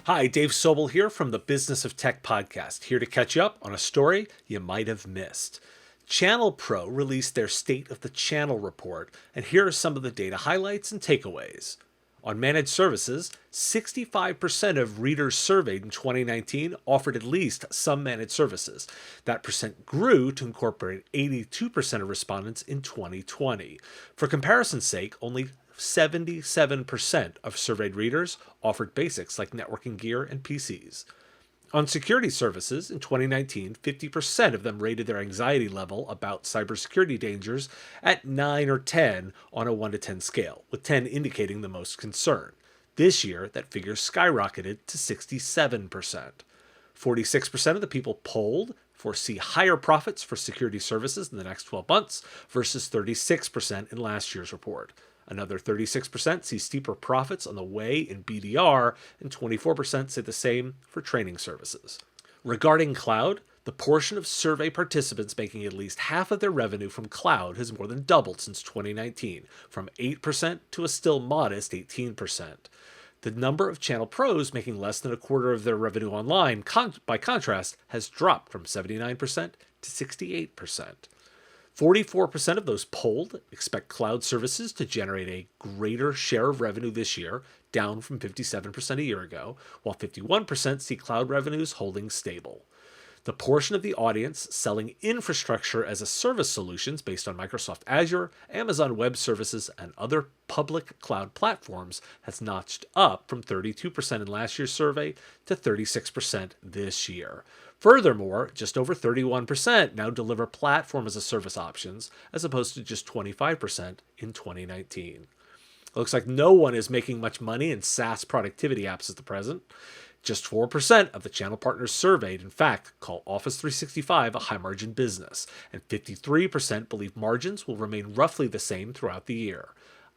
Hi, Dave Sobel here from the Business of Tech podcast, here to catch you up on a story you might have missed. ChannelPro released their State of the Channel report, and here are some of the data highlights and takeaways. On managed services, 65% of readers surveyed in 2019 offered at least some managed services. That percent grew to incorporate 82% of respondents in 2020. For comparison's sake, only 77% of surveyed readers offered basics like networking gear and PCs. On security services, in 2019, 50% of them rated their anxiety level about cybersecurity dangers at 9 or 10 on a 1 to 10 scale, with 10 indicating the most concern. This year, that figure skyrocketed to 67%. 46% of the people polled foresee higher profits for security services in the next 12 months versus 36% in last year's report. Another 36% see steeper profits on the way in BDR, and 24% say the same for training services. Regarding cloud, the portion of survey participants making at least half of their revenue from cloud has more than doubled since 2019, from 8% to a still modest 18%. The number of channel pros making less than a quarter of their revenue online, by contrast, has dropped from 79% to 68%. 44% of those polled expect cloud services to generate a greater share of revenue this year, down from 57% a year ago, while 51% see cloud revenues holding stable. The portion of the audience selling infrastructure as a service solutions based on Microsoft Azure, Amazon Web Services, and other public cloud platforms has notched up from 32% in last year's survey to 36% this year. Furthermore, just over 31% now deliver platform as a service options, as opposed to just 25% in 2019. It looks like no one is making much money in SaaS productivity apps at the present. Just 4% of the channel partners surveyed, in fact, call Office 365 a high-margin business, and 53% believe margins will remain roughly the same throughout the year.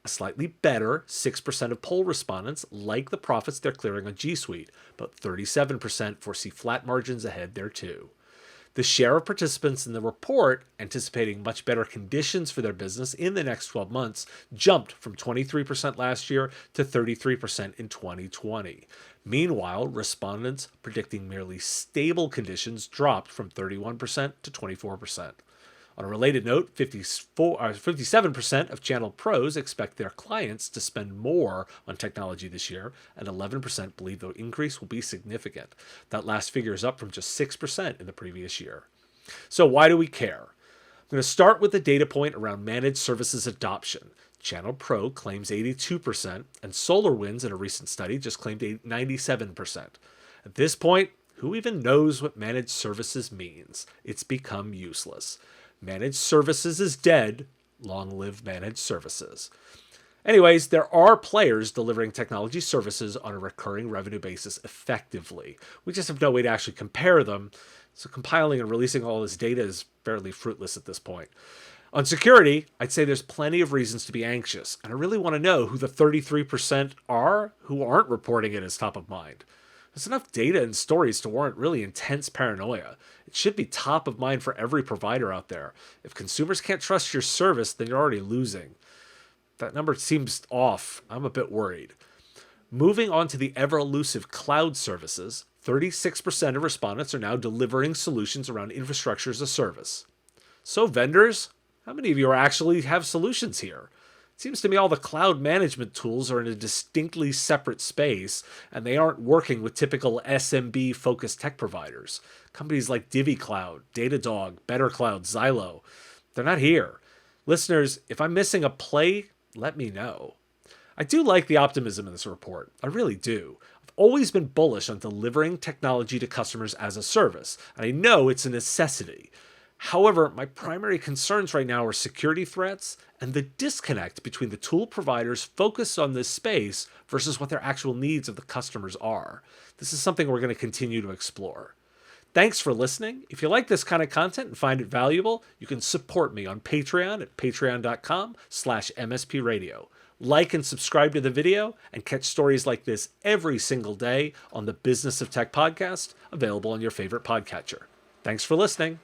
A slightly better 6% of poll respondents like the profits they're clearing on G Suite, but 37% foresee flat margins ahead there too. The share of participants in the report anticipating much better conditions for their business in the next 12 months jumped from 23% last year to 33% in 2020. Meanwhile, respondents predicting merely stable conditions dropped from 31% to 24%. On a related note, 57% of channel pros expect their clients to spend more on technology this year, and 11% believe the increase will be significant. That last figure is up from just 6% in the previous year. So why do we care? I'm going to start with the data point around managed services adoption. ChannelPro claims 82%, and SolarWinds in a recent study just claimed 97%. At this point, who even knows what managed services means? It's become useless. Managed services is dead. Long live managed services. Anyways, there are players delivering technology services on a recurring revenue basis effectively. We just have no way to actually compare them, so compiling and releasing all this data is fairly fruitless at this point. On security, I'd say there's plenty of reasons to be anxious, and I really want to know who the 33% are who aren't reporting it as top of mind. There's enough data and stories to warrant really intense paranoia. It should be top of mind for every provider out there. If consumers can't trust your service, then you're already losing. That number seems off. I'm a bit worried. Moving on to the ever-elusive cloud services, 36% of respondents are now delivering solutions around infrastructure as a service. So vendors, how many of you actually have solutions here? It seems to me all the cloud management tools are in a distinctly separate space, and they aren't working with typical SMB-focused tech providers. Companies like DivvyCloud, Datadog, BetterCloud, Xylo, they're not here. Listeners, if I'm missing a play, let me know. I do like the optimism in this report. I really do. I've always been bullish on delivering technology to customers as a service, and I know it's a necessity. However, my primary concerns right now are security threats and the disconnect between the tool providers focused on this space versus what their actual needs of the customers are. This is something we're going to continue to explore. Thanks for listening. If you like this kind of content and find it valuable, you can support me on Patreon at patreon.com/MSPradio. Like and subscribe to the video and catch stories like this every single day on the Business of Tech podcast, available on your favorite podcatcher. Thanks for listening.